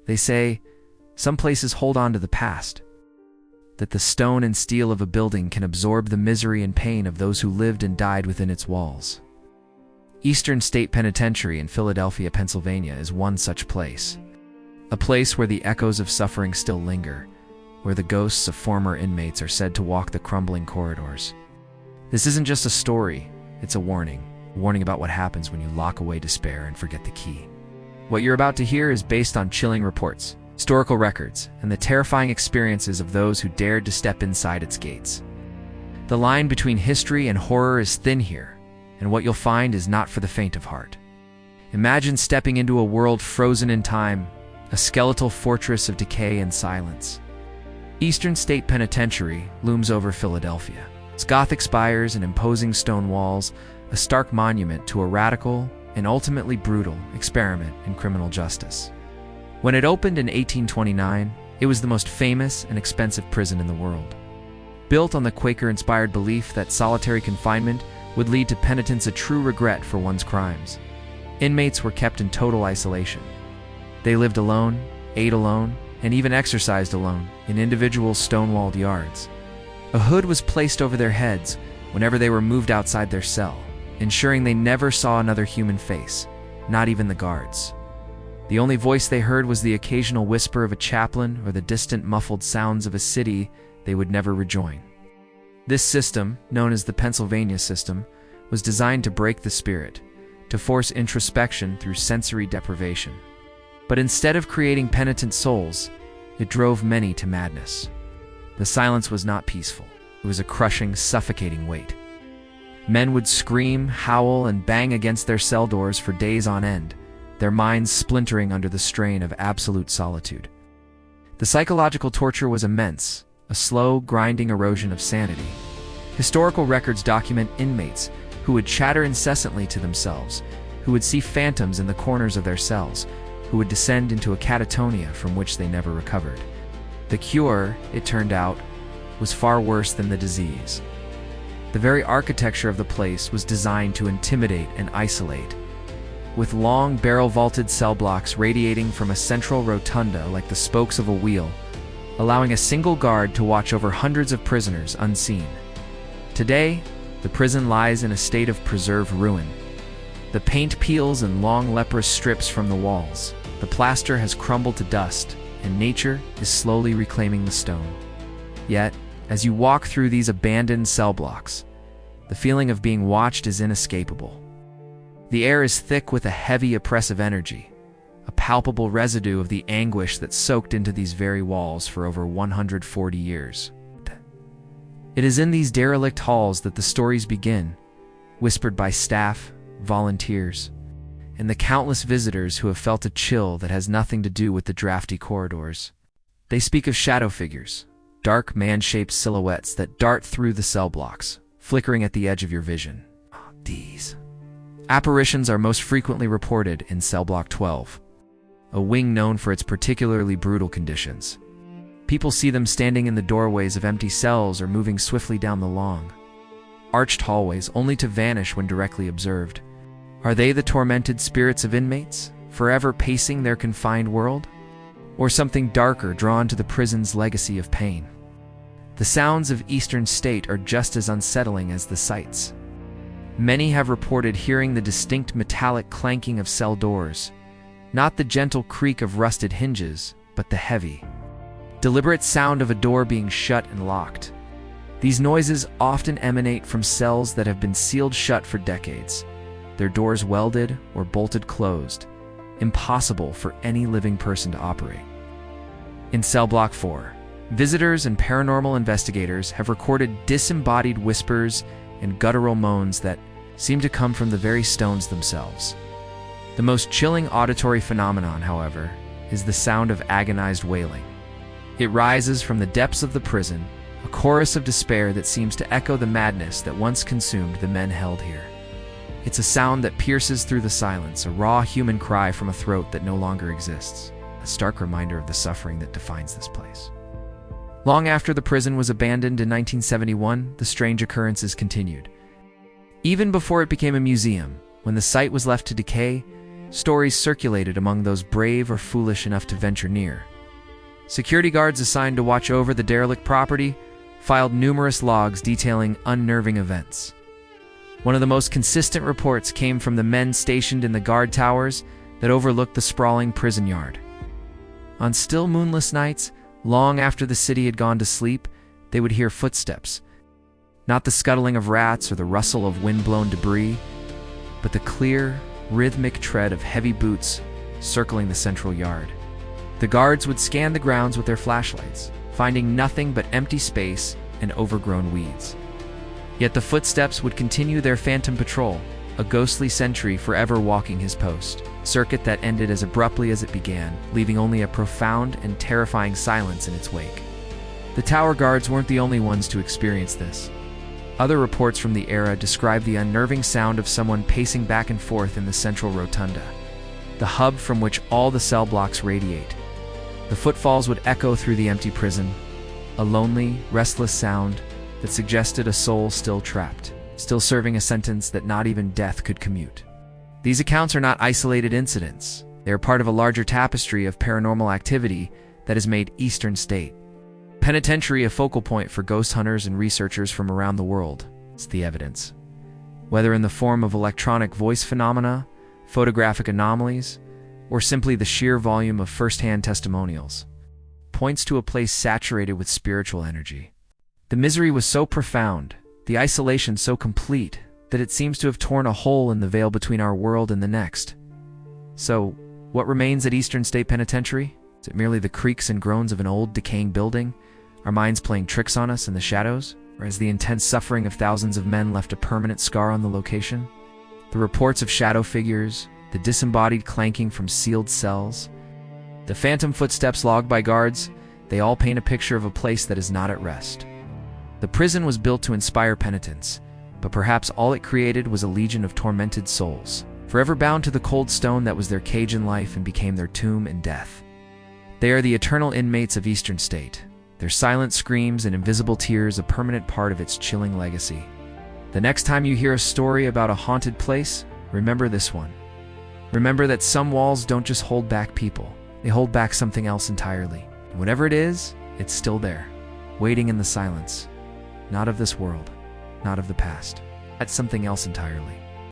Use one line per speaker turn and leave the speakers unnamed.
They say, some places hold on to the past, that the stone and steel of a building can absorb the misery and pain of those who lived and died within its walls. Eastern State Penitentiary in Philadelphia, Pennsylvania is one such place. A place where the echoes of suffering still linger, where the ghosts of former inmates are said to walk the crumbling corridors. This isn't just a story, it's a warning about what happens when you lock away despair and forget the key. What you're about to hear is based on chilling reports, historical records, and the terrifying experiences of those who dared to step inside its gates. The line between history and horror is thin here, and what you'll find is not for the faint of heart. Imagine stepping into a world frozen in time, a skeletal fortress of decay and silence. Eastern State Penitentiary looms over Philadelphia. Its Gothic spires and imposing stone walls, a stark monument to a radical and ultimately brutal experiment in criminal justice. When it opened in 1829, it was the most famous and expensive prison in the world. Built on the Quaker-inspired belief that solitary confinement would lead to penitence, a true regret for one's crimes. Inmates were kept in total isolation. They lived alone, ate alone, and even exercised alone in individual stone-walled yards. A hood was placed over their heads whenever they were moved outside their cell, ensuring they never saw another human face, not even the guards. The only voice they heard was the occasional whisper of a chaplain or the distant muffled sounds of a city they would never rejoin. This system, known as the Pennsylvania system, was designed to break the spirit, to force introspection through sensory deprivation. But instead of creating penitent souls, it drove many to madness. The silence was not peaceful. It was a crushing, suffocating weight. Men would scream, howl, and bang against their cell doors for days on end, their minds splintering under the strain of absolute solitude. The psychological torture was immense, a slow, grinding erosion of sanity. Historical records document inmates who would chatter incessantly to themselves, who would see phantoms in the corners of their cells, who would descend into a catatonia from which they never recovered. The cure, it turned out, was far worse than the disease. The very architecture of the place was designed to intimidate and isolate, with long barrel-vaulted cell blocks radiating from a central rotunda like the spokes of a wheel, allowing a single guard to watch over hundreds of prisoners unseen. Today, the prison lies in a state of preserved ruin. The paint peels in long leprous strips from the walls. The plaster has crumbled to dust, and nature is slowly reclaiming the stone. Yet, as you walk through these abandoned cell blocks, the feeling of being watched is inescapable. The air is thick with a heavy, oppressive energy, a palpable residue of the anguish that soaked into these very walls for over 140 years. It is in these derelict halls that the stories begin, whispered by staff, volunteers, and the countless visitors who have felt a chill that has nothing to do with the drafty corridors. They speak of shadow figures, dark man-shaped silhouettes that dart through the cell blocks, flickering at the edge of your vision. These apparitions are most frequently reported in Cell Block 12, a wing known for its particularly brutal conditions. People see them standing in the doorways of empty cells or moving swiftly down the long, arched hallways only to vanish when directly observed. Are they the tormented spirits of inmates, forever pacing their confined world? Or something darker drawn to the prison's legacy of pain? The sounds of Eastern State are just as unsettling as the sights. Many have reported hearing the distinct metallic clanking of cell doors, not the gentle creak of rusted hinges, but the heavy, deliberate sound of a door being shut and locked. These noises often emanate from cells that have been sealed shut for decades, their doors welded or bolted closed, impossible for any living person to operate. In Cell Block 4, visitors and paranormal investigators have recorded disembodied whispers and guttural moans that seem to come from the very stones themselves. The most chilling auditory phenomenon, however, is the sound of agonized wailing. It rises from the depths of the prison, a chorus of despair that seems to echo the madness that once consumed the men held here. It's a sound that pierces through the silence, a raw human cry from a throat that no longer exists, a stark reminder of the suffering that defines this place. Long after the prison was abandoned in 1971, the strange occurrences continued. Even before it became a museum, when the site was left to decay, Stories circulated among those brave or foolish enough to venture near. Security guards assigned to watch over the derelict property filed numerous logs detailing unnerving events. One of the most consistent reports came from the men stationed in the guard towers that overlooked the sprawling prison yard. On still moonless nights, long after the city had gone to sleep, they would hear footsteps. Not the scuttling of rats or the rustle of wind-blown debris, but the clear, rhythmic tread of heavy boots circling the central yard. The guards would scan the grounds with their flashlights, finding nothing but empty space and overgrown weeds. Yet the footsteps would continue their phantom patrol, a ghostly sentry forever walking his post, a circuit that ended as abruptly as it began, leaving only a profound and terrifying silence in its wake. The tower guards weren't the only ones to experience this. Other reports from the era describe the unnerving sound of someone pacing back and forth in the central rotunda, the hub from which all the cell blocks radiate. The footfalls would echo through the empty prison, a lonely, restless sound that suggested a soul still trapped, still serving a sentence that not even death could commute. These accounts are not isolated incidents. They are part of a larger tapestry of paranormal activity that has made Eastern State Penitentiary a focal point for ghost hunters and researchers from around the world. It's the evidence, whether in the form of electronic voice phenomena, photographic anomalies, or simply the sheer volume of first-hand testimonials, points to a place saturated with spiritual energy. The misery was so profound, the isolation so complete, that it seems to have torn a hole in the veil between our world and the next. So, what remains at Eastern State Penitentiary? Is it merely the creaks and groans of an old, decaying building, our minds playing tricks on us in the shadows? Or has the intense suffering of thousands of men left a permanent scar on the location? The reports of shadow figures, the disembodied clanking from sealed cells, the phantom footsteps logged by guards, they all paint a picture of a place that is not at rest. The prison was built to inspire penitence, but perhaps all it created was a legion of tormented souls, forever bound to the cold stone that was their cage in life and became their tomb in death. They are the eternal inmates of Eastern State, their silent screams and invisible tears a permanent part of its chilling legacy. The next time you hear a story about a haunted place, remember this one. Remember that some walls don't just hold back people, they hold back something else entirely. And whatever it is, it's still there, waiting in the silence. Not of this world, not of the past. That's something else entirely.